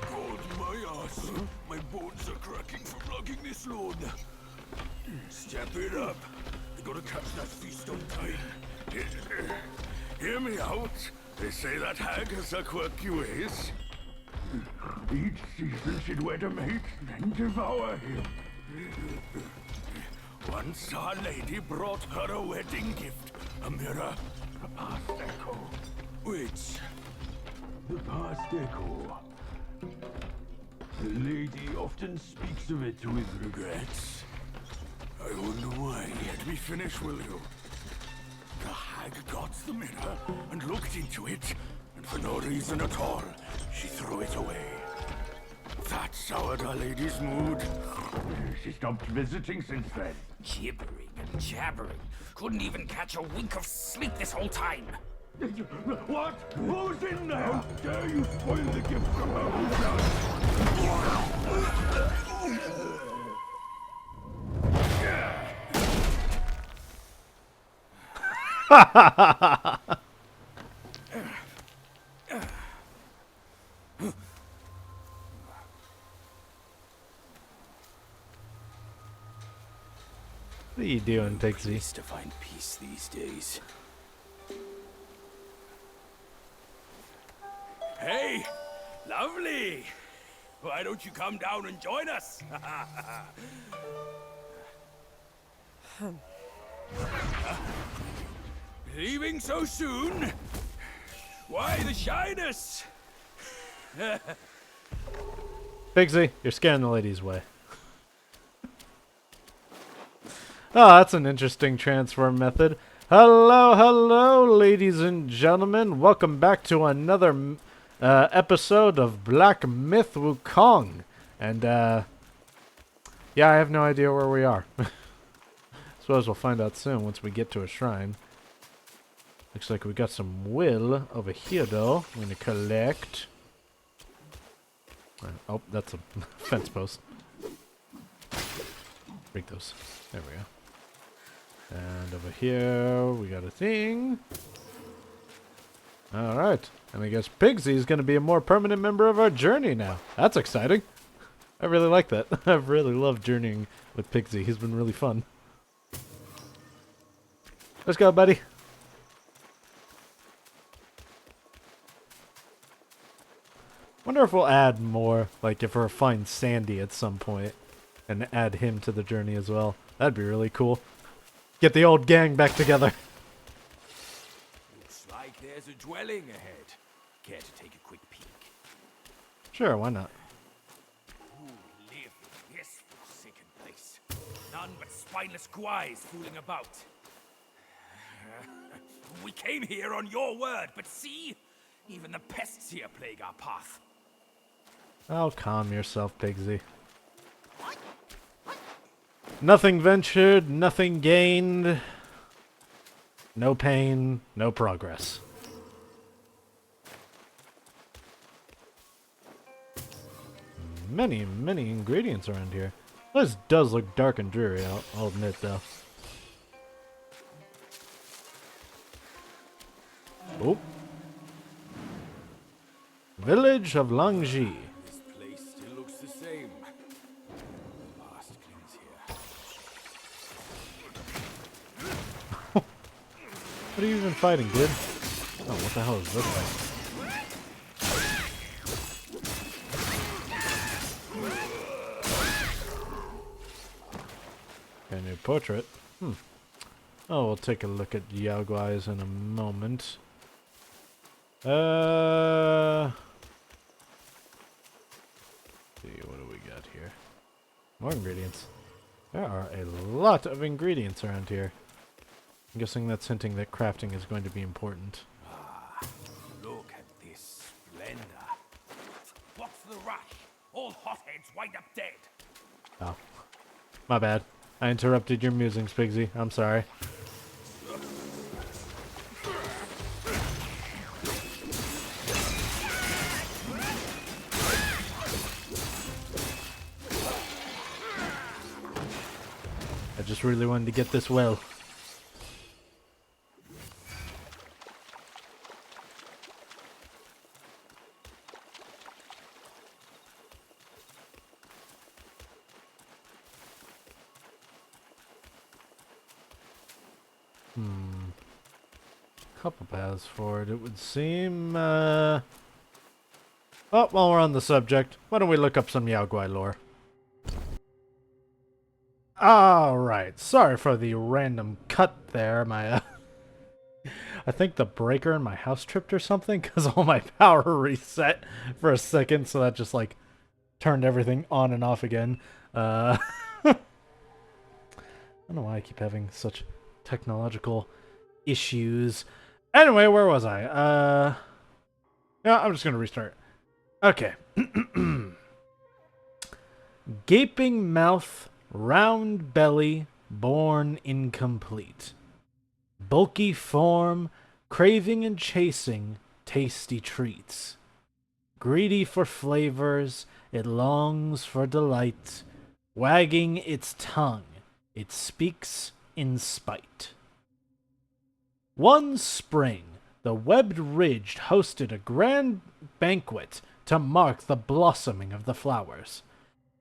God, my ass. My bones are cracking from lugging this load. Step it up. You gotta catch that feast on time. Hear me out. They say that hag has her quirky ways. Each season she'd wed a mate, then devour him. Once our lady brought her a wedding gift, a mirror, a past echo. Which? The past echo. The lady often speaks of it with regrets. I wonder why. Let me finish, will you? The hag got the mirror and looked into it, and for no reason at all, she threw it away. That soured our lady's mood. She stopped visiting since then. Gibbering and jabbering. Couldn't even catch a wink of sleep this whole time. What? Who's in there? How dare you spoil the gift from her who What are you doing, Pixie? Place to find peace these days. Hey, lovely. Why don't you come down and join us? Leaving so soon? Why the shyness? Pixie, you're scaring the ladies away. Oh, that's an interesting transfer method. Hello, hello, ladies and gentlemen. Welcome back to another episode of Black Myth Wukong. And, yeah, I have no idea where we are. Suppose we'll find out soon once we get to a shrine. Looks like we got some will over here, though. I'm going to collect. Oh, that's a fence post. Break those. There we go. And over here, we got a thing. Alright. And I guess Pigsy is going to be a more permanent member of our journey now. That's exciting. I really like that. I've really loved journeying with Pigsy. He's been really fun. Let's go, buddy. Wonder if we'll add more, like if we'll find Sandy at some point and add him to the journey as well. That'd be really cool. Get the old gang back together. Looks like there's a dwelling ahead. Care to take a quick peek? Sure, why not? Who live in this forsaken place? None but spineless guys fooling about. We came here on your word, but see? Even the pests here plague our path. Oh, calm yourself, Pigsy. Nothing ventured, nothing gained. No pain, no progress. Many, many ingredients around here. This does look dark and dreary, I'll admit, though. Oh. Village of Langji. This place still looks the same. Last cleans here. What are you even fighting, dude? Oh, what the hell is this thing? A new portrait. Oh, we'll take a look at Yao Guai's in a moment. See, what do we got here? More ingredients. There are a lot of ingredients around here. I'm guessing that's hinting that crafting is going to be important. Ah, look at this splendor. What's the rush? All hotheads wind up dead. Oh. My bad. I interrupted your musings, Pigsy. I'm sorry. I just really wanted to get this well. Couple paths forward, it would seem. Oh, while we're on the subject, why don't we look up some Yao Guai lore? Alright, sorry for the random cut there. My, I think the breaker in my house tripped or something, because all my power reset for a second, so that just, like, turned everything on and off again. I don't know why I keep having such technological issues. Anyway, where was I? Yeah, I'm just gonna restart. Okay. Gaping mouth, round belly, born incomplete. Bulky form, craving and chasing tasty treats. Greedy for flavors, it longs for delight. Wagging its tongue, it speaks in spite. One spring, the webbed ridge hosted a grand banquet to mark the blossoming of the flowers.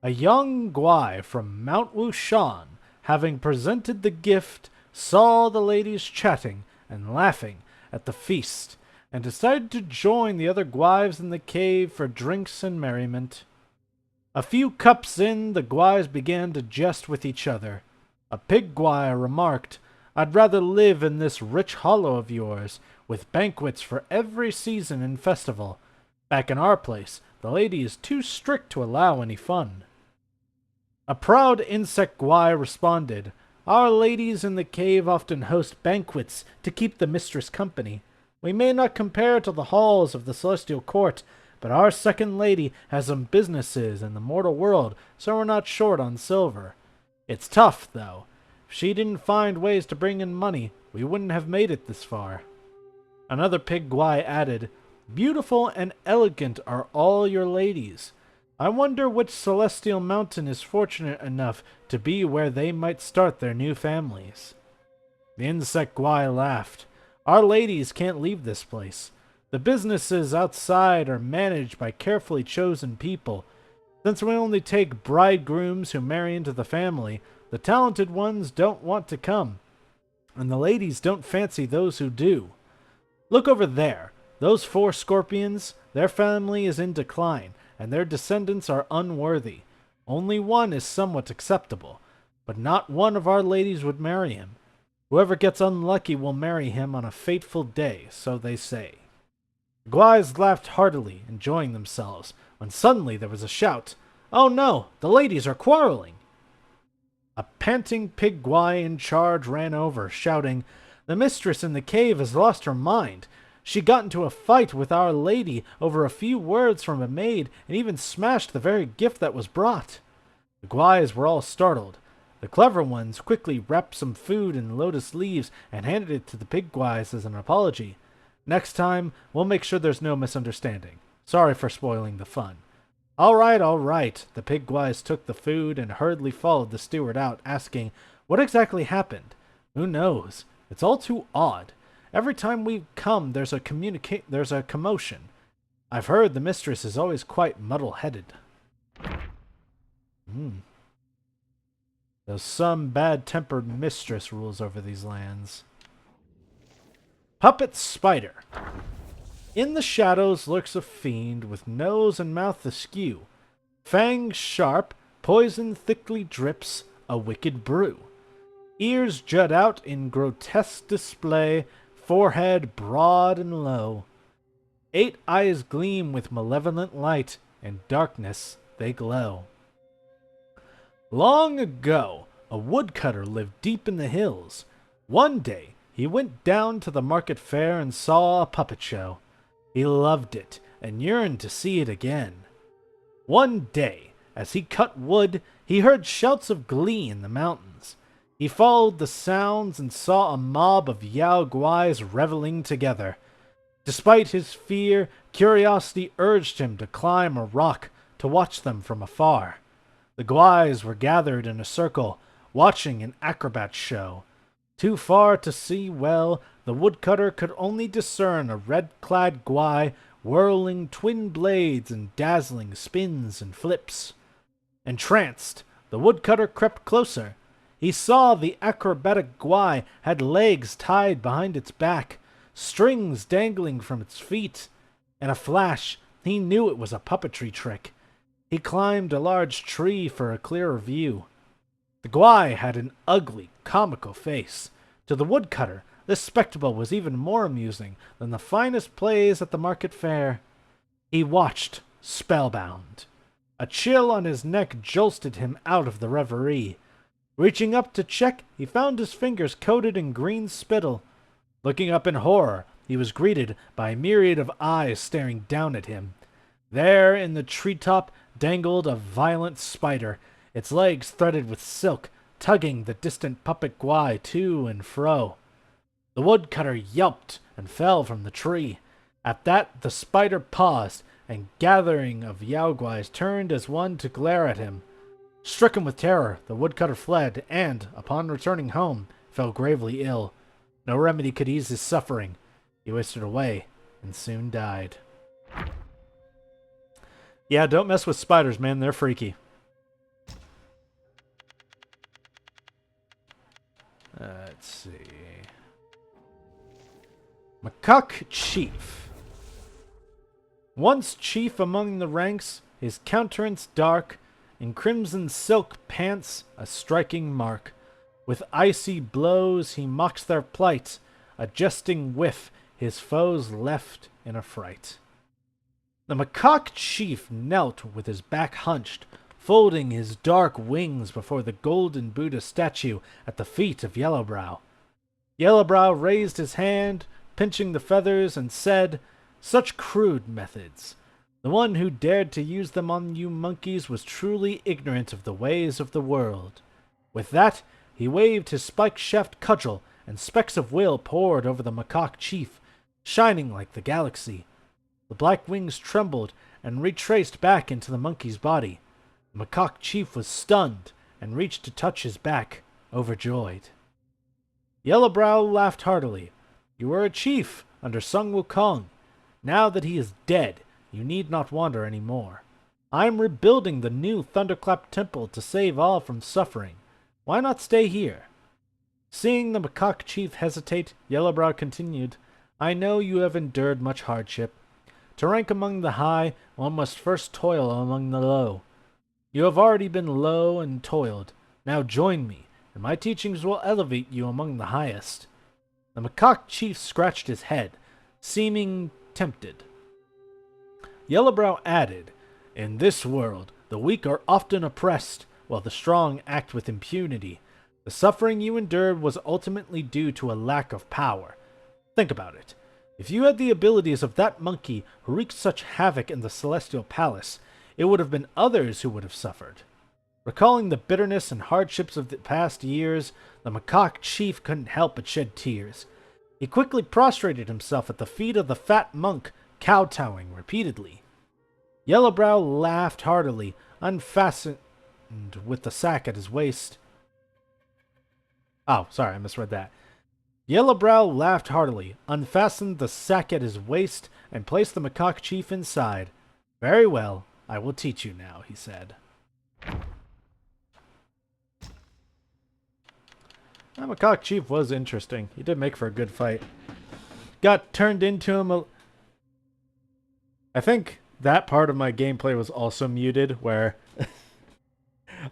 A young guai from Mount Wushan, having presented the gift, saw the ladies chatting and laughing at the feast, and decided to join the other guives in the cave for drinks and merriment. A few cups in, the guives began to jest with each other. A pig guai remarked, "I'd rather live in this rich hollow of yours, with banquets for every season and festival. Back in our place, the lady is too strict to allow any fun." A proud insect guai responded, "Our ladies in the cave often host banquets to keep the mistress company. We may not compare to the halls of the celestial court, but our second lady has some businesses in the mortal world, so we're not short on silver. It's tough, though. If she didn't find ways to bring in money, we wouldn't have made it this far." Another pig guai added, "Beautiful and elegant are all your ladies. I wonder which celestial mountain is fortunate enough to be where they might start their new families." The insect guai laughed. "Our ladies can't leave this place. The businesses outside are managed by carefully chosen people. Since we only take bridegrooms who marry into the family, the talented ones don't want to come, and the ladies don't fancy those who do. Look over there. Those 4 scorpions, their family is in decline, and their descendants are unworthy. Only one is somewhat acceptable, but not one of our ladies would marry him. Whoever gets unlucky will marry him on a fateful day, so they say." The guais laughed heartily, enjoying themselves, when suddenly there was a shout. "Oh no, the ladies are quarreling!" A panting pig guai in charge ran over, shouting, "The mistress in the cave has lost her mind. She got into a fight with our lady over a few words from a maid, and even smashed the very gift that was brought." The guais were all startled. The clever ones quickly wrapped some food in lotus leaves and handed it to the pig guais as an apology. "Next time, we'll make sure there's no misunderstanding. Sorry for spoiling the fun." All right. The pig guais took the food and hurriedly followed the steward out, asking, "What exactly happened?" "Who knows? It's all too odd. Every time we come, there's a commotion. I've heard the mistress is always quite muddle-headed." Though some bad-tempered mistress rules over these lands. Puppet Spider. In the shadows lurks a fiend with nose and mouth askew. Fangs sharp, poison thickly drips, a wicked brew. Ears jut out in grotesque display, forehead broad and low. 8 eyes gleam with malevolent light, in darkness they glow. Long ago, a woodcutter lived deep in the hills. One day, he went down to the market fair and saw a puppet show. He loved it and yearned to see it again. One day, as he cut wood, he heard shouts of glee in the mountains. He followed the sounds and saw a mob of Yao Guais reveling together. Despite his fear, curiosity urged him to climb a rock to watch them from afar. The Guais were gathered in a circle, watching an acrobat show. Too far to see well, the woodcutter could only discern a red-clad Guai whirling twin blades in dazzling spins and flips. Entranced, the woodcutter crept closer. He saw the acrobatic guai had legs tied behind its back, strings dangling from its feet. In a flash, he knew it was a puppetry trick. He climbed a large tree for a clearer view. The guai had an ugly, comical face. To the woodcutter, this spectacle was even more amusing than the finest plays at the market fair. He watched, spellbound. A chill on his neck jolted him out of the reverie. Reaching up to check, he found his fingers coated in green spittle. Looking up in horror, he was greeted by a myriad of eyes staring down at him. There, in the treetop, dangled a violent spider, its legs threaded with silk, tugging the distant puppet guai to and fro. The woodcutter yelped and fell from the tree. At that, the spider paused, and gathering of yaoguais turned as one to glare at him. Stricken with terror, the woodcutter fled, and, upon returning home, fell gravely ill. No remedy could ease his suffering. He wasted away, and soon died. Yeah, don't mess with spiders, man. They're freaky. Let's see. Macaque Chief. Once chief among the ranks, his countenance dark, in crimson silk pants a striking mark. With icy blows he mocks their plight, a jesting whiff his foes left in a fright. The macaque chief knelt with his back hunched, folding his dark wings before the golden Buddha statue at the feet of Yellowbrow. Yellowbrow raised his hand, pinching the feathers, and said, "Such crude methods. The one who dared to use them on you monkeys was truly ignorant of the ways of the world." With that, he waved his spike-shaft cudgel, and specks of will poured over the macaque chief, shining like the galaxy. The black wings trembled and retraced back into the monkey's body. The macaque chief was stunned and reached to touch his back, overjoyed. Yellowbrow laughed heartily. "You were a chief under Sun Wukong. Now that he is dead, you need not wander any more. I am rebuilding the new Thunderclap Temple to save all from suffering. Why not stay here?" Seeing the macaque chief hesitate, Yellowbrow continued, "I know you have endured much hardship. To rank among the high, one must first toil among the low. You have already been low and toiled. Now join me, and my teachings will elevate you among the highest." The macaque chief scratched his head, seeming tempted. Yellowbrow added, "In this world, the weak are often oppressed, while the strong act with impunity. The suffering you endured was ultimately due to a lack of power. Think about it. If you had the abilities of that monkey who wreaked such havoc in the Celestial Palace, it would have been others who would have suffered." Recalling the bitterness and hardships of the past years, the macaque chief couldn't help but shed tears. He quickly prostrated himself at the feet of the fat monk, kowtowing repeatedly. Yellowbrow laughed heartily, unfastened with the sack at his waist. Oh, sorry, I misread that. Yellowbrow laughed heartily, unfastened the sack at his waist, and placed the macaque chief inside. "Very well, I will teach you now," he said. That macaque chief was interesting. He did make for a good fight. Got turned into him. I think that part of my gameplay was also muted, where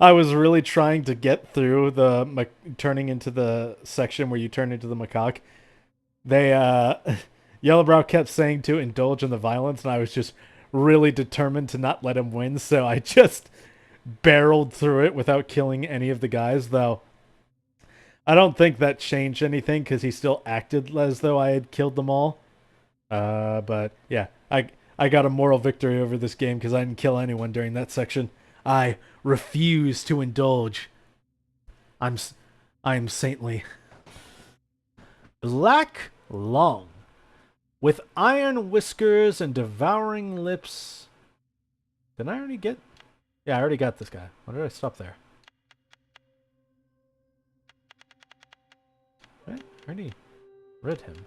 I was really trying to get through the turning into the section where you turn into the macaque. They, Yellowbrow kept saying to indulge in the violence, and I was just really determined to not let him win, so I just barreled through it without killing any of the guys, though I don't think that changed anything, because he still acted as though I had killed them all. But yeah, I got a moral victory over this game, because I didn't kill anyone during that section. I refuse to indulge. I'm saintly. Black Long. With iron whiskers and devouring lips. Did I already get? Yeah, I already got this guy. Why did I stop there? What? I already read him.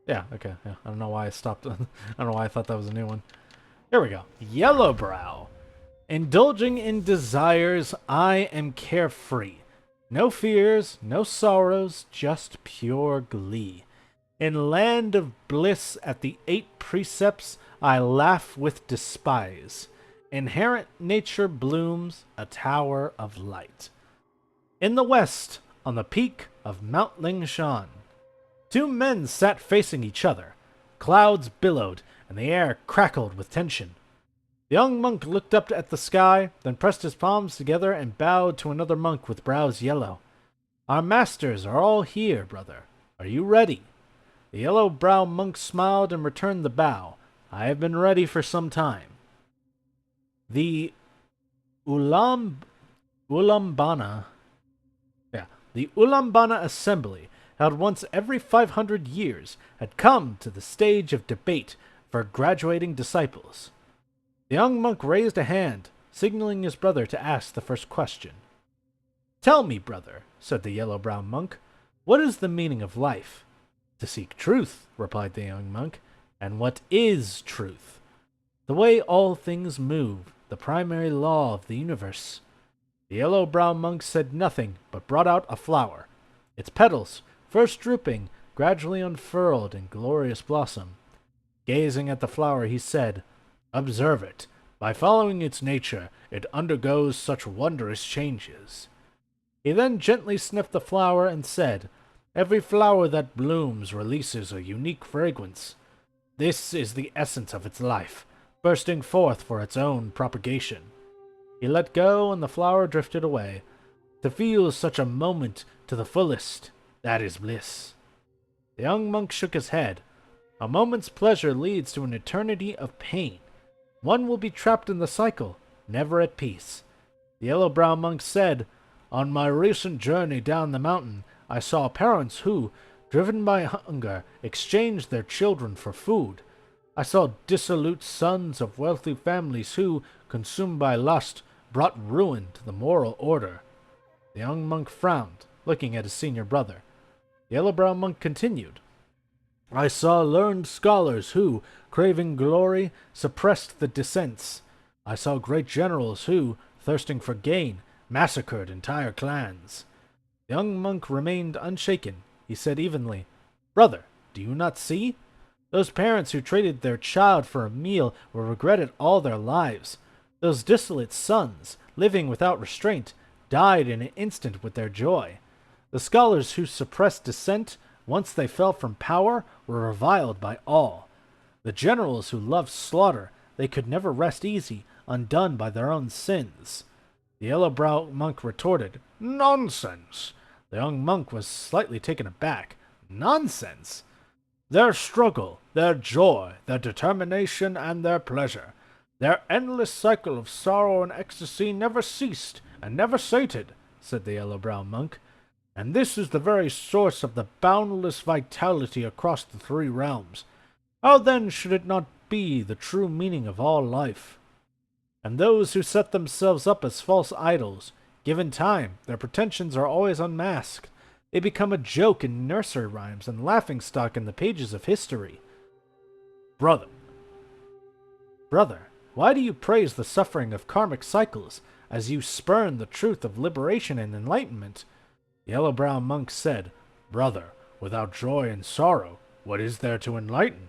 Yeah, okay. Yeah, I don't know why I stopped. I don't know why I thought that was a new one. Here we go. Yellowbrow. Indulging in desires, I am carefree. No fears, no sorrows, just pure glee. In land of bliss at the 8 precepts, I laugh with despise. Inherent nature blooms a tower of light. In the west, on the peak of Mount Lingshan, 2 men sat facing each other. Clouds billowed, and the air crackled with tension. The young monk looked up at the sky, then pressed his palms together and bowed to another monk with brows yellow. Our masters are all here, brother. Are you ready? The yellow-browed monk smiled and returned the bow. I have been ready for some time. The Ulambana assembly, held once every 500 years, had come to the stage of debate for graduating disciples. The young monk raised a hand, signaling his brother to ask the first question. Tell me, brother, said the yellow-browed monk, what is the meaning of life? To seek truth, replied the young monk. And what is truth? The way all things move, the primary law of the universe. The yellow-browed monk said nothing, but brought out a flower. Its petals, first drooping, gradually unfurled in glorious blossom. Gazing at the flower, he said, Observe it. By following its nature, it undergoes such wondrous changes. He then gently sniffed the flower and said, Every flower that blooms releases a unique fragrance. This is the essence of its life, bursting forth for its own propagation. He let go, and the flower drifted away. To feel such a moment to the fullest, that is bliss. The young monk shook his head. A moment's pleasure leads to an eternity of pain. One will be trapped in the cycle, never at peace. The yellow-browed monk said, On my recent journey down the mountain, I saw parents who, driven by hunger, exchanged their children for food. I saw dissolute sons of wealthy families who, consumed by lust, brought ruin to the moral order. The young monk frowned, looking at his senior brother. The yellow-browed monk continued. I saw learned scholars who, craving glory, suppressed the dissents. I saw great generals who, thirsting for gain, massacred entire clans. The young monk remained unshaken. He said evenly, Brother, do you not see? Those parents who traded their child for a meal will regret it all their lives. Those dissolute sons, living without restraint, died in an instant with their joy. The scholars who suppressed dissent, once they fell from power, were reviled by all. The generals who loved slaughter, they could never rest easy, undone by their own sins. The yellow-browed monk retorted, Nonsense! The young monk was slightly taken aback. Nonsense! Their struggle, their joy, their determination, and their pleasure, their endless cycle of sorrow and ecstasy never ceased and never sated, said the yellow-browed monk. And this is the very source of the boundless vitality across the 3 realms. How then should it not be the true meaning of all life? And those who set themselves up as false idols, given time, their pretensions are always unmasked. They become a joke in nursery rhymes and laughingstock in the pages of history. Brother, why do you praise the suffering of karmic cycles as you spurn the truth of liberation and enlightenment? The yellow-browed monk said, Brother, without joy and sorrow, what is there to enlighten?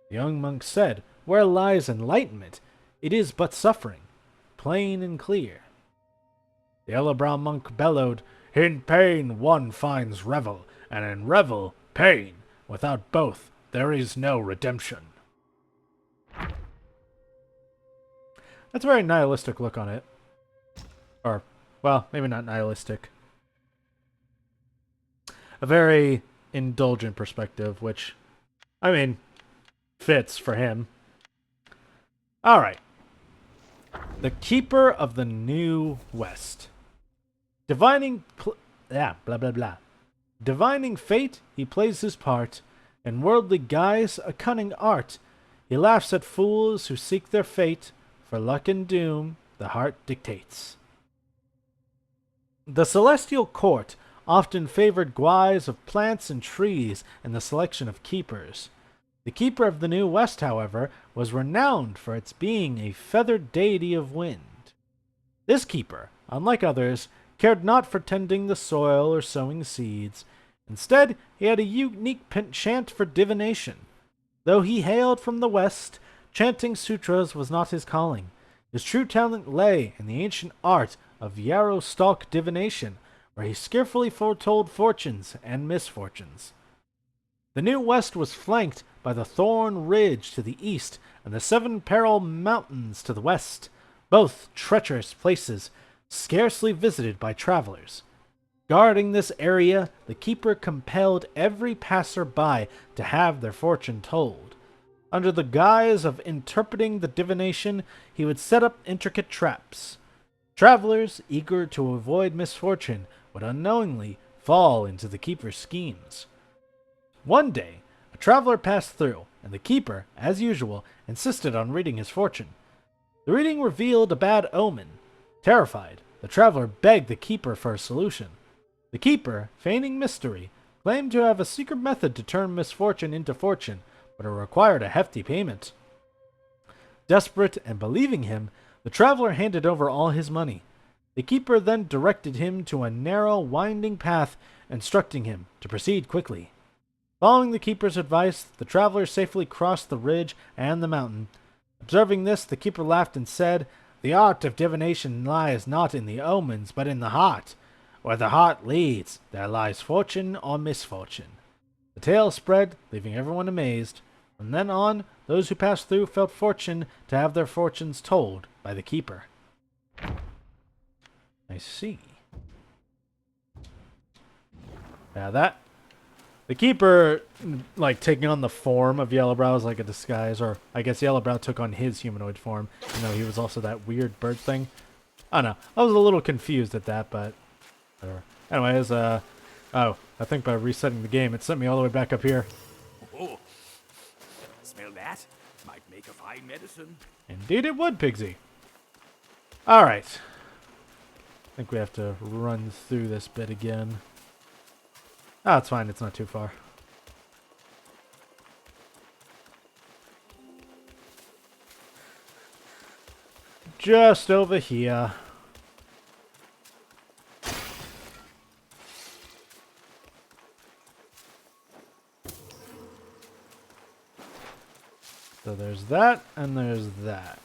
The young monk said, Where lies enlightenment? It is but suffering, plain and clear. The yellow-browed monk bellowed, In pain one finds revel, and in revel, pain. Without both, there is no redemption. That's a very nihilistic look on it. Or, well, maybe not nihilistic. A very indulgent perspective, which, I mean, fits for him. Alright. The Keeper of the New West. Divining fate, he plays his part. In worldly guise, a cunning art. He laughs at fools who seek their fate. For luck and doom, the heart dictates. The celestial court often favored guise of plants and trees in the selection of keepers. The Keeper of the New West, however, was renowned for its being a feathered deity of wind. This keeper, unlike others, cared not for tending the soil or sowing seeds. Instead, he had a unique penchant for divination. Though he hailed from the west, chanting sutras was not his calling. His true talent lay in the ancient art of yarrow stalk divination, where he skillfully foretold fortunes and misfortunes. The New West was flanked by the Thorn Ridge to the east and the Seven Peril Mountains to the west, both treacherous places scarcely visited by travelers. Guarding this area, the keeper compelled every passer-by to have their fortune told. Under the guise of interpreting the divination, he would set up intricate traps. Travelers, eager to avoid misfortune, would unknowingly fall into the keeper's schemes. One day, a traveler passed through, and the keeper, as usual, insisted on reading his fortune. The reading revealed a bad omen. Terrified, the traveler begged the keeper for a solution. The keeper, feigning mystery, claimed to have a secret method to turn misfortune into fortune, but it required a hefty payment. Desperate and believing him, the traveler handed over all his money. The keeper then directed him to a narrow, winding path, instructing him to proceed quickly. Following the keeper's advice, the traveler safely crossed the ridge and the mountain. Observing this, the keeper laughed and said, "The art of divination lies not in the omens, but in the heart. Where the heart leads, there lies fortune or misfortune." The tale spread, leaving everyone amazed. From then on, those who passed through felt fortune to have their fortunes told by the keeper. I see. Yeah, that... The keeper, like, taking on the form of Yellowbrow is like a disguise, or I guess Yellowbrow took on his humanoid form. You know, he was also that weird bird thing. I don't know. I was a little confused at that, but... whatever. Anyways, oh, I think by resetting the game, it sent me all the way back up here. Oh, smell that? Might make a fine medicine. Indeed it would, Pigsy. Alright. I think we have to run through this bit again. Oh, it's fine. It's not too far. Just over here. So there's that, and there's that.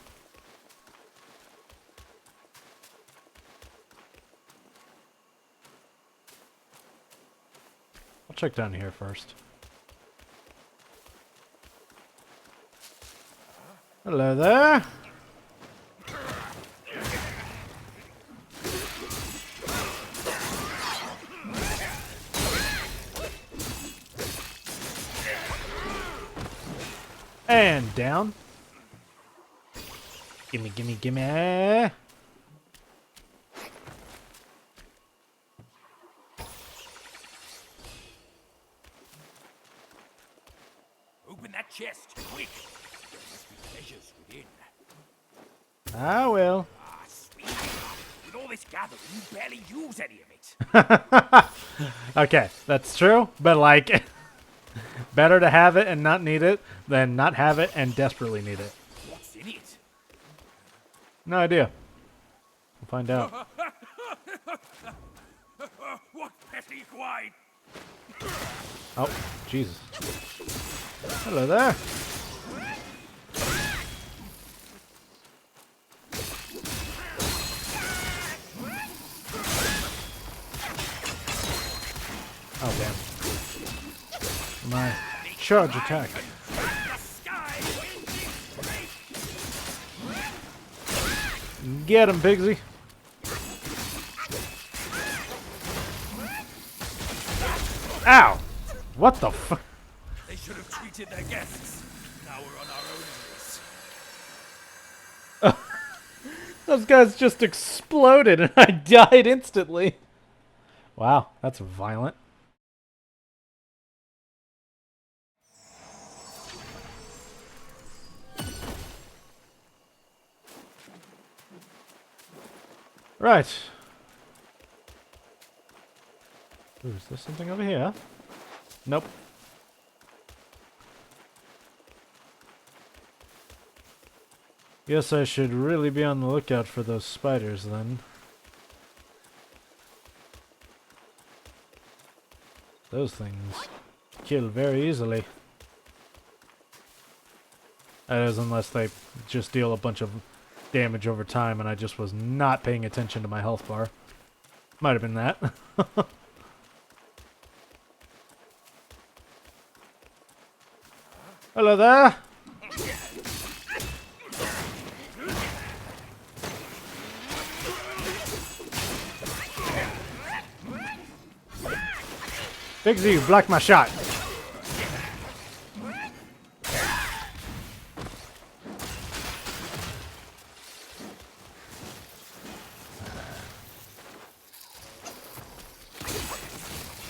I'll check down here first. Hello there. And down. Gimme, gimme, gimme. Open that chest, quick! There must be treasures within. I will. Ah, sweet. With all this gathering, you barely use any of it. Okay, that's true, but like, better to have it and not need it than not have it and desperately need it. What's in it? No idea. We'll find out. What petty swine! Oh, Jesus. Hello there. Oh, damn. My charge attack. Get him, Pigsy. Ow! What the fuck? They should have treated their guests. Now we're on our own race. Those guys just exploded and I died instantly. Wow, that's violent. Right. Ooh, is there something over here? Nope. Guess I should really be on the lookout for those spiders then. Those things kill very easily. That is, unless they just deal a bunch of damage over time and I just was not paying attention to my health bar. Might have been that. Hello there! Bigsy, you blocked my shot.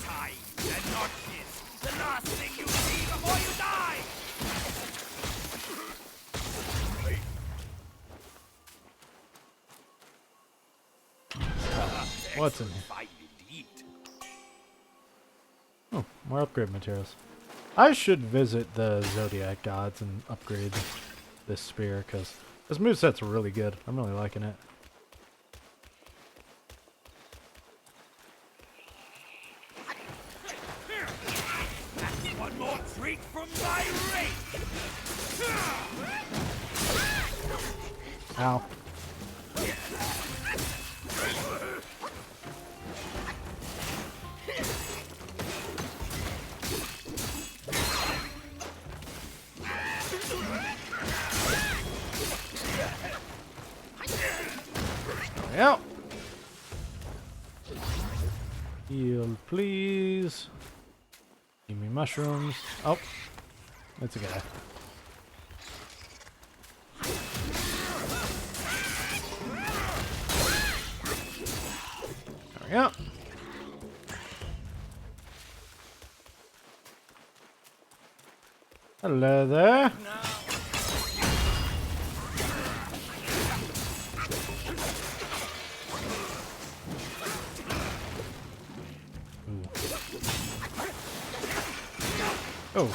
Time and not kiss. The last thing you see before you die! What's in here? Fine indeed. Oh, more upgrade materials. I should visit the Zodiac gods and upgrade this spear, because this moveset's really good. I'm really liking it. That's one more treat from my range! Ow. Yep. Heal, please. Give me mushrooms. Oh, that's a guy. There we go. Hello there. Oh.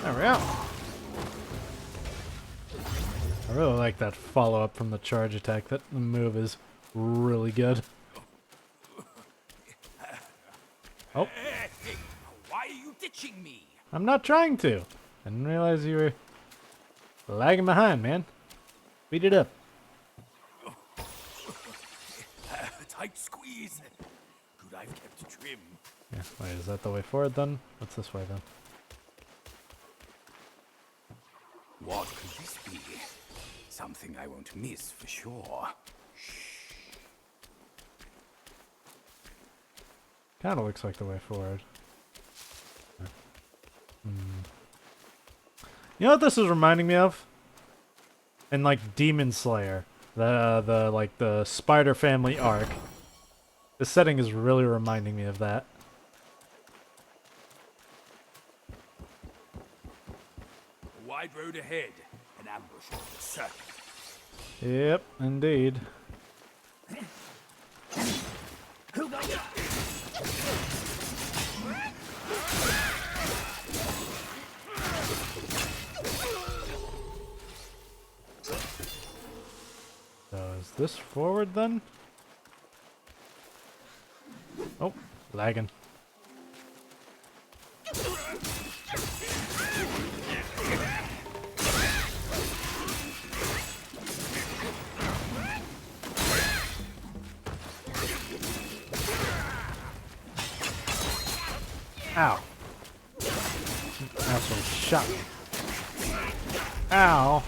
There we go. I really like that follow-up from the charge attack. That move is really good. Oh. Hey, why are you ditching me? I'm not trying to. I didn't realize you were lagging behind, man. Beat it up. Tight squeeze. Good I've kept trim. Yeah, wait, is that the way forward then? What's this way then? What could this be? Something I won't miss for sure. Kinda looks like the way forward. You know what this is reminding me of? In like Demon Slayer, the Spider Family arc. The setting is really reminding me of that. A wide road ahead. An ambush on the circuit. Yep, indeed. So is this forward then? Oh, lagging. Ow. Asshole shot me. Ow.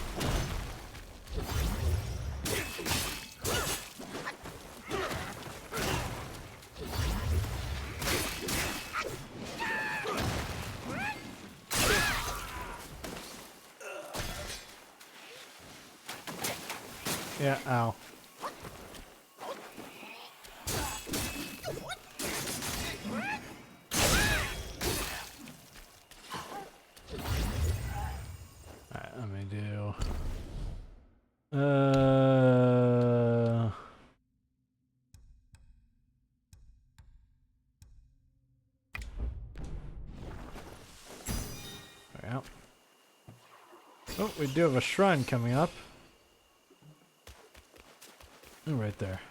Yeah, ow. Alright, let me do... Oh, we do have a shrine coming up. Oh, right there.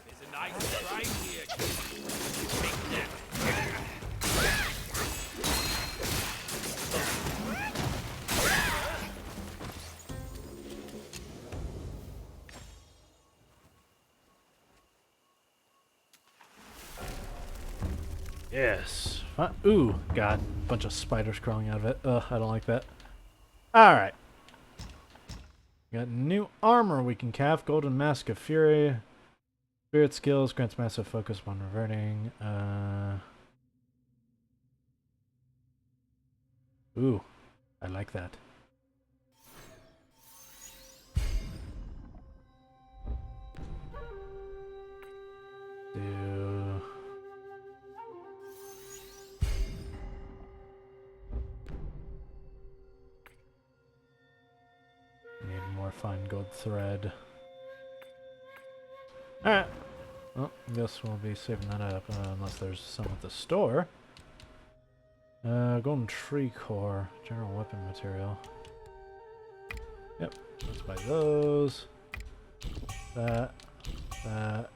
There's a nice shrine here. Take that. Yes. Ooh, God. Bunch of spiders crawling out of it. Ugh, I don't like that. Alright. Got new armor we can craft. Golden Mask of Fury. Spirit skills. Grants massive focus upon reverting. Ooh. I like that. Do... Need more fine gold thread. Alright. Well, I guess we'll be saving that up unless there's some at the store. Golden tree core. General weapon material. Yep. Let's buy those. That. That.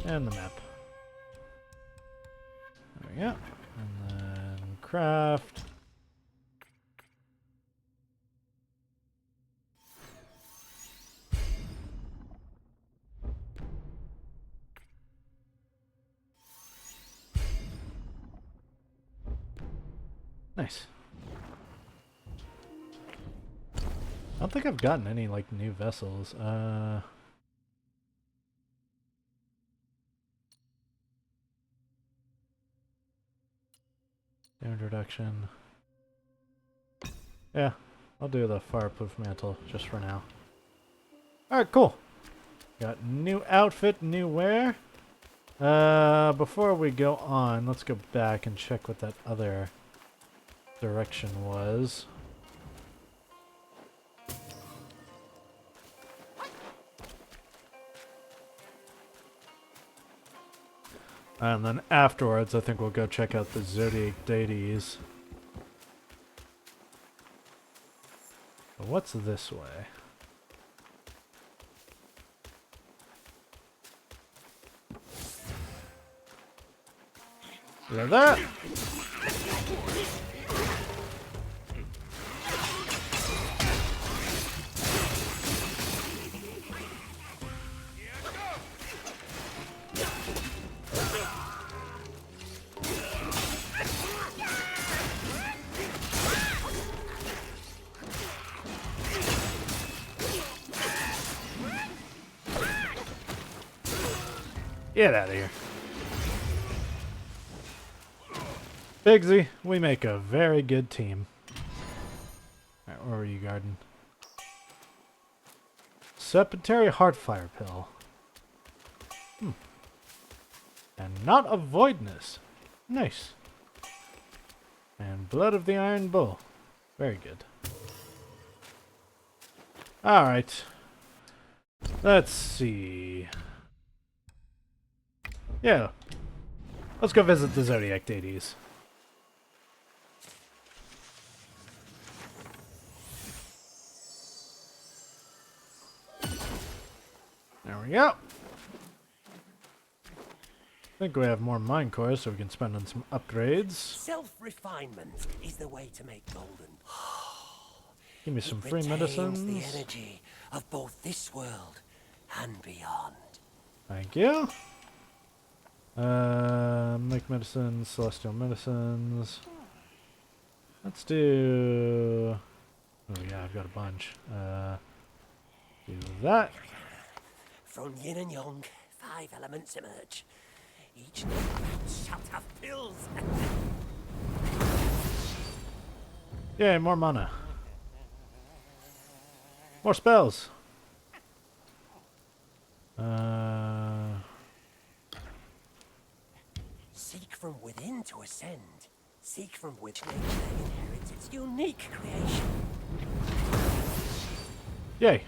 And the map. There we go. And then craft. Nice. I don't think I've gotten any, like, new vessels. Damage reduction. Yeah, I'll do the fireproof mantle just for now. Alright, cool. Got new outfit, new wear. Before we go on, let's go back and check what that other direction was. And then afterwards, I think we'll go check out the Zodiac deities. But what's this way? Look at that! Get out of here. Bigsy, we make a very good team. Alright, where were you, Garden? Serpentary Heartfire Pill. And not a voidness. Nice. And Blood of the Iron Bull. Very good. Alright. Let's see. Yeah. Let's go visit the Zodiac deities. There we go. I think we have more mine cores so we can spend on some upgrades. Self-refinement is the way to make golden. Give me some It free retains medicines. the energy of both this world and beyond. Thank you. Make medicines, celestial medicines. Let's do... Oh yeah, I've got a bunch. Do that. From yin and yang, 5 elements emerge. Each element shall have pills. Yay, more mana. More spells. Seek from within to ascend. Seek from which nature inherits its unique creation. Yay.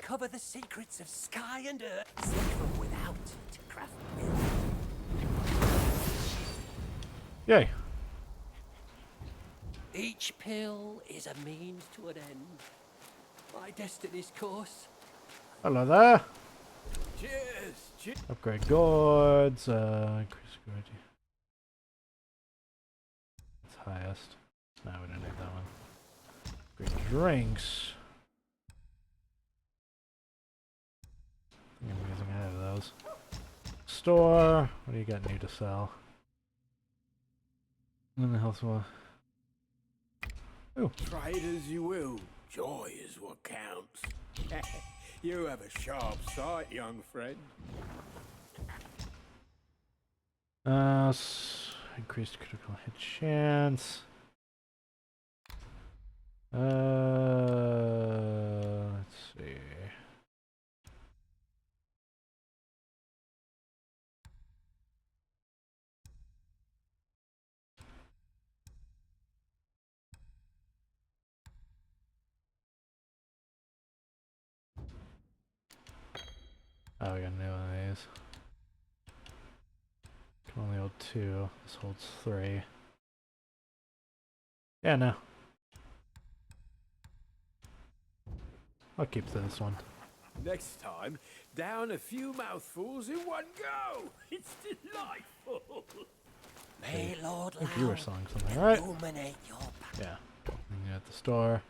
uncover the secrets of sky and earth. Seek from without to craft with. Yay. Each pill is a means to an end. My destiny's course. Hello there. Cheers! Cheers! Upgrade gourds. Increase security. It's highest. No, we don't need that one. Upgrade drinks. I think I'm using any of those. Store. What do you got new to sell? And the health one. Ooh. Try it as you will. Joy is what counts. You have a sharp sight, young friend. Increased critical hit chance. Let's see. Oh, we got a new one of these. Can only hold 2. This holds 3. Yeah, no. I'll keep this one. Next time, down a few mouthfuls in one go. It's delightful. May Lord I think you were Lao selling something, right? illuminate your path. Yeah. And you're at the store.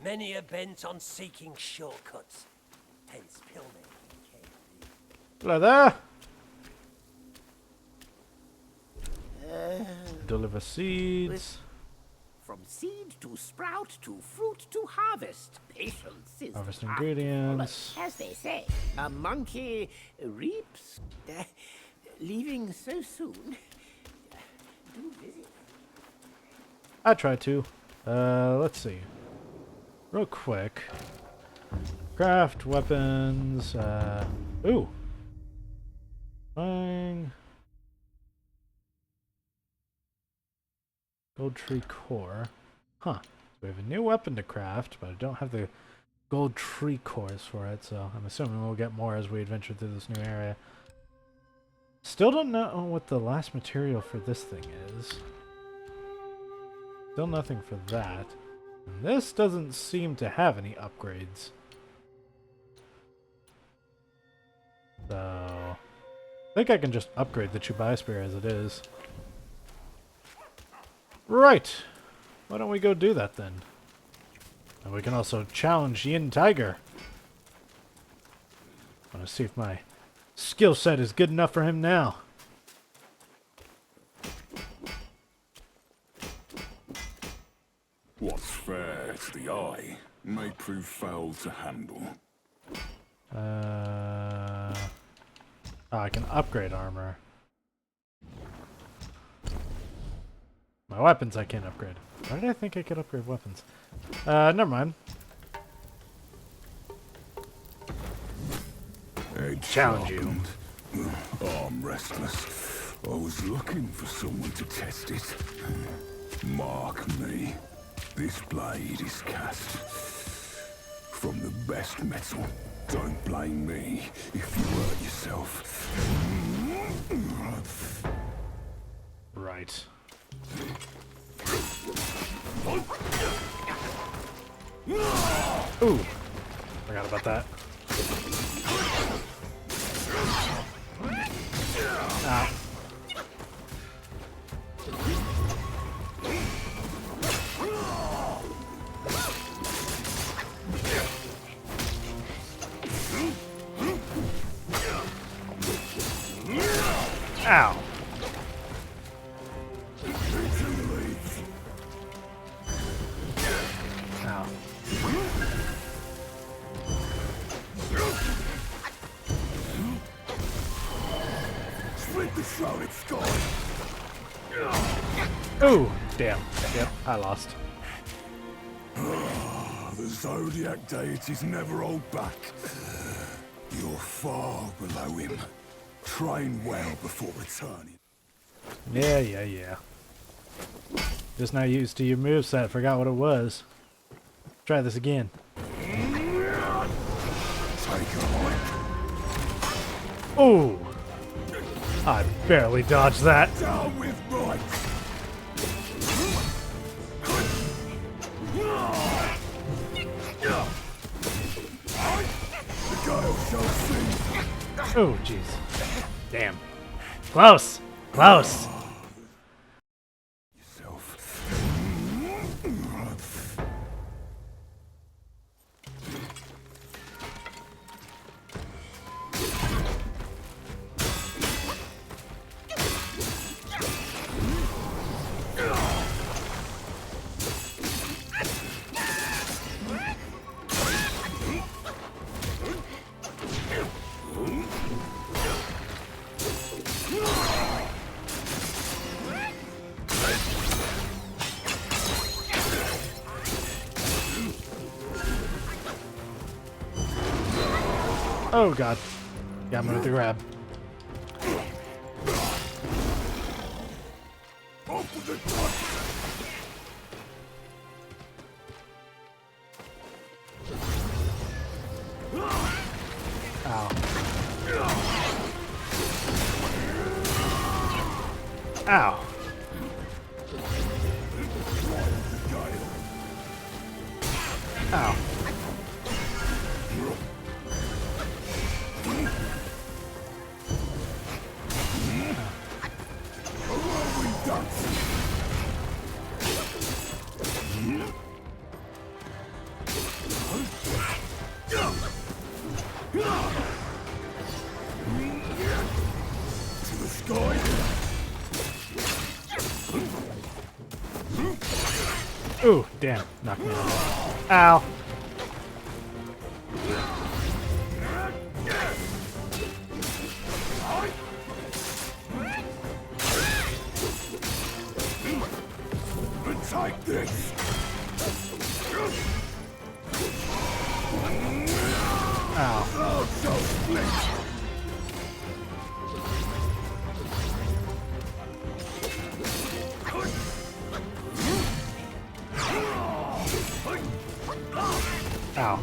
Many are bent on seeking shortcuts. Hence pill making came. Hello there. Deliver seeds. From seed to sprout to fruit to harvest, patience is Harvest the ingredients. path. As they say, a monkey reaps, leaving so soon. Do visit. I try to. Let's see. Real quick. Craft weapons. Ooh. Bang. Gold tree core. Huh. So we have a new weapon to craft, but I don't have the gold tree cores for it, so I'm assuming we'll get more as we adventure through this new area. Still don't know what the last material for this thing is. Still nothing for that. And this doesn't seem to have any upgrades. So I think I can just upgrade the Chubai Spear as it is. Right. Why don't we go do that then? And we can also challenge Yin Tiger. I want to see if my skill set is good enough for him now. What's fair to the eye may prove foul to handle. Oh, I can upgrade armor. My weapons I can't upgrade. Why did I think I could upgrade weapons? Never mind. Edge Challenge you. sharpened. Arm restless. I was looking for someone to test it. Mark me. This blade is cast from the best metal. Don't blame me if you hurt yourself. Right. Ooh. Forgot about that. Ow. Ow. Ow. Split the shrouded sky. Ooh. Damn. Yep. I lost. The Zodiac deities never hold back. You're far below him. Train well before returning. Yeah. Just not used to your moveset. Forgot what it was. Try this again. Oh! I barely dodged that. Down with might. The gale shall see. Oh, jeez. Damn. Close! Close! Oh god. Got me with the grab. Ow. Ow. Ow. Ooh, damn. Knocked me out. Ow. Take this. Ow. Oh, so split. Ow.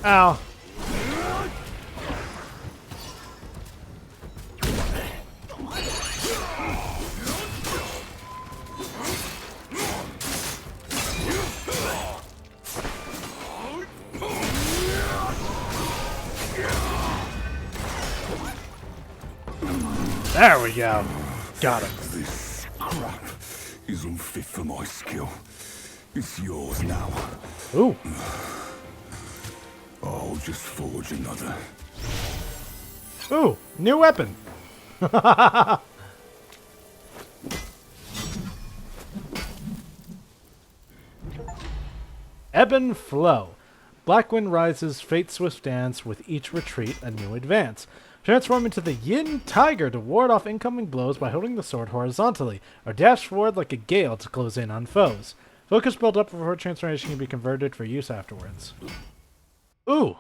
Ow. There we go. Got him. This crap is unfit for my skill. It's yours now. Ooh. I'll just forge another. Ooh, new weapon. Ebb and flow. Black wind rises, fate swift dance, with each retreat a new advance. Transform into the Yin Tiger to ward off incoming blows by holding the sword horizontally, or dash forward like a gale to close in on foes. Focus built up before transformation can be converted for use afterwards. Ooh,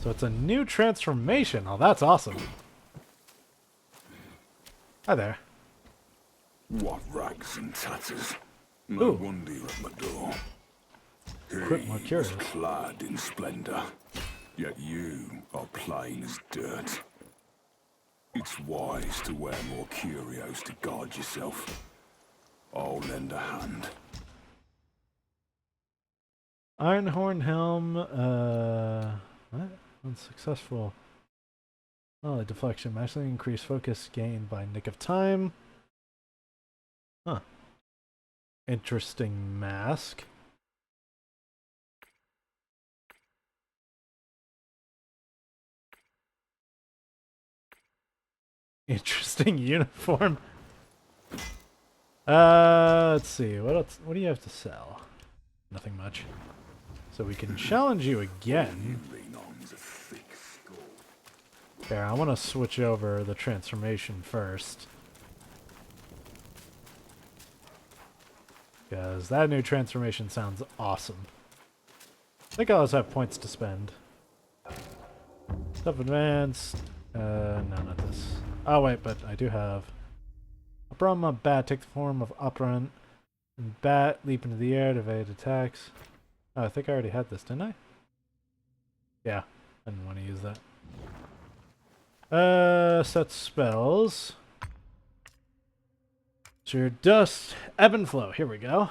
so it's a new transformation. Oh, that's awesome. Hi there. What rags and tatters. No wonder you're at my door. Quit more He curious. was clad in splendor, yet you are plain as dirt. It's wise to wear more curios to guard yourself. I'll lend a hand. Ironhorn helm, what? Unsuccessful. Oh, deflection. Maximally increased focus gained by nick of time. Huh. Interesting mask. Interesting uniform. Let's see. What else? What do you have to sell? Nothing much. So we can challenge you again. There, I want to switch over the transformation first. Because that new transformation sounds awesome. I think I also have points to spend. Stuff advanced. No, not this. Oh wait, but I do have Brahma Bat. Take the form of Operant. Bat. Leap into the air to evade attacks. Oh, I think I already had this, didn't I? Yeah. I didn't want to use that. Set spells. So your dust, ebb and flow. Here we go.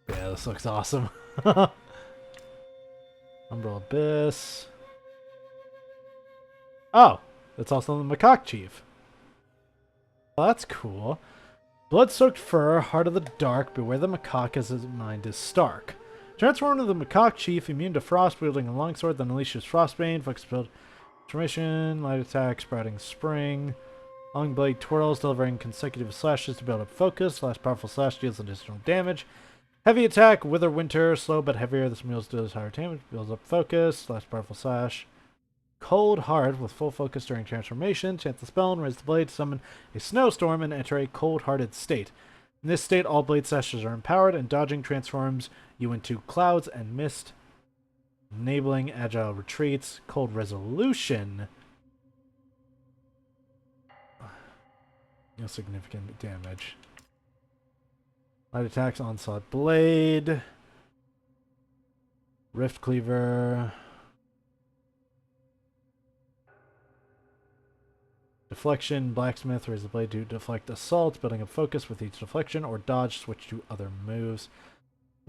Yeah, this looks awesome. Umbral Abyss. Oh, that's also the Macaque Chief. Well, that's cool. Blood-soaked fur, heart of the dark, beware the macaque as his mind is stark. Transform into the Macaque Chief, immune to frost, wielding a longsword, then unleashes Frostbane, focus build, transformation, light attack, sprouting spring. Long blade twirls, delivering consecutive slashes to build up focus. Last powerful slash deals additional damage. Heavy attack, wither winter, slow but heavier. This meals deals higher damage, builds up focus. Last powerful slash. Cold Heart with full focus during transformation. Chant the spell and raise the blade to summon a snowstorm and enter a cold-hearted state. In this state, all blade slashes are empowered, and dodging transforms you into clouds and mist, enabling agile retreats. Cold Resolution. No significant damage. Light attacks, onslaught blade. Rift Cleaver. Deflection, blacksmith, raise the blade to deflect assault, building up focus with each deflection, or dodge, switch to other moves.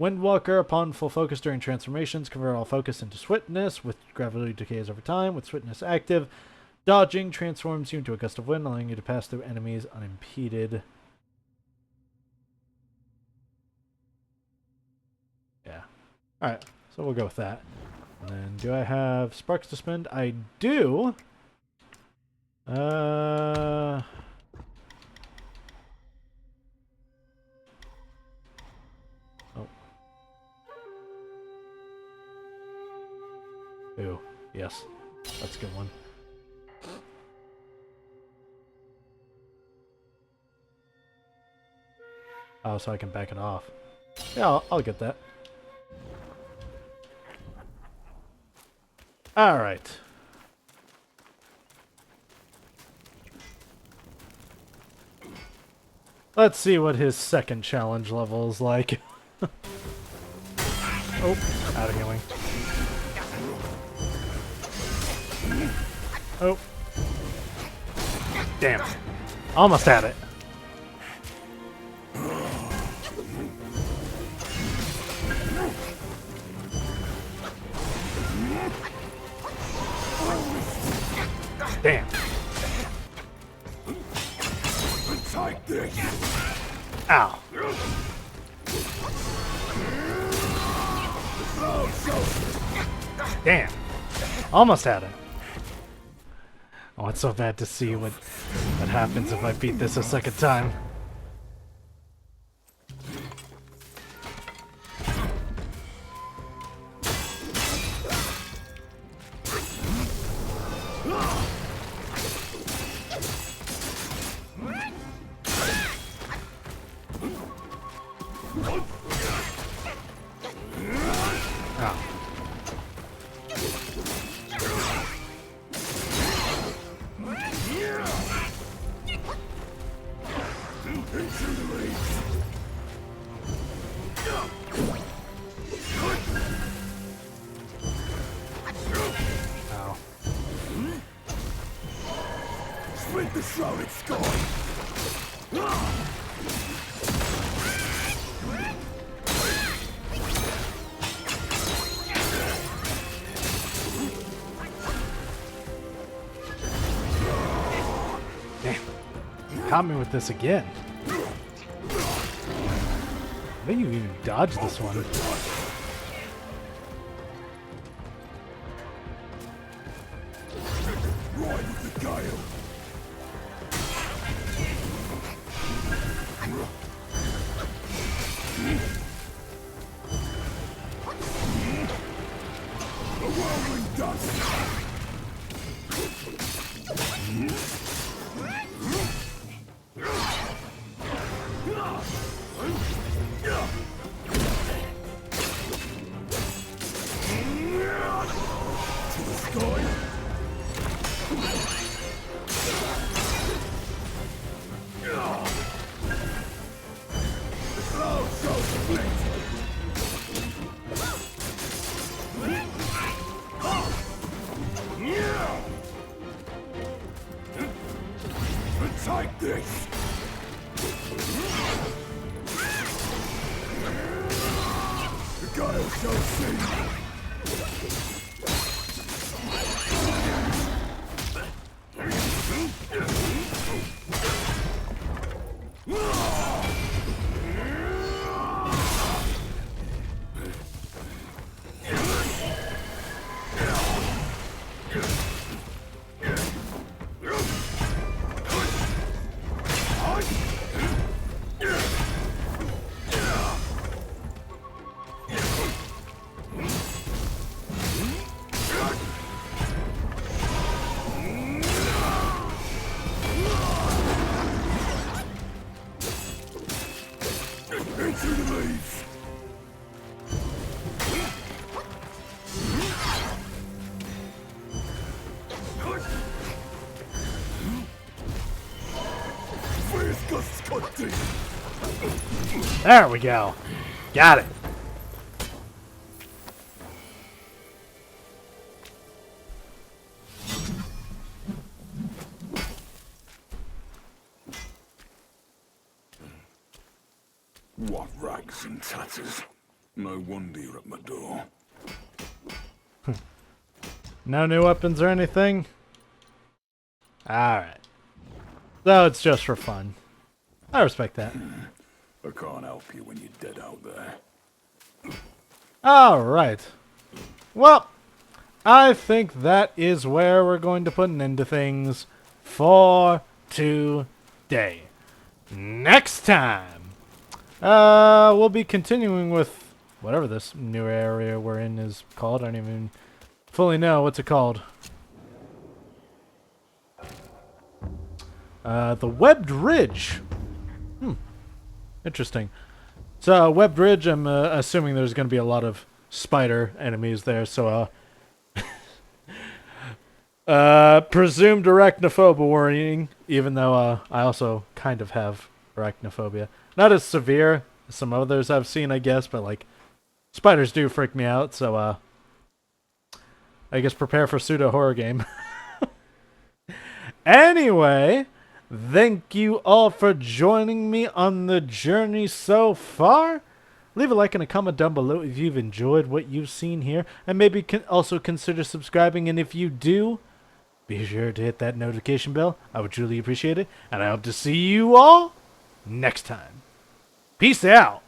Windwalker, upon full focus during transformations, convert all focus into swiftness, with gravity decays over time, with swiftness active. Dodging transforms you into a gust of wind, allowing you to pass through enemies unimpeded. Yeah. Alright, so we'll go with that. And then, do I have sparks to spend? I do! Oh. Ew. Yes. That's a good one. Oh, so I can back it off. Yeah, I'll get that. Alright. Let's see what his second challenge level is like. Oh, out of healing. Oh. Damn. Almost had it. Damn. Take this. Ow. Damn. Almost had it. Oh, it's so bad to see what happens if I beat this a second time. Split the shrouded sky. Damn. Caught me with this again. I think you even dodged this one. Ride with the gale. shall see. Into the leaves. There we go. Got it. What rags and tatters. No wonder you're at my door. No new weapons or anything? Alright. So it's just for fun. I respect that. I can't help you when you're dead out there. Alright. Well, I think that is where we're going to put an end to things for today. Next time, we'll be continuing with whatever this new area we're in is called. I don't even fully know. What's it called? The Webbed Ridge. Interesting. So, Webbed Ridge, I'm assuming there's going to be a lot of spider enemies there, so, presumed arachnophobia warning, even though, I also kind of have arachnophobia. Not as severe as some others I've seen, I guess, but, like, spiders do freak me out, so, I guess prepare for pseudo-horror game. Anyway, thank you all for joining me on the journey so far. Leave a like and a comment down below if you've enjoyed what you've seen here, and maybe also consider subscribing, and if you do, be sure to hit that notification bell. I would truly appreciate it, and I hope to see you all next time. Peace out.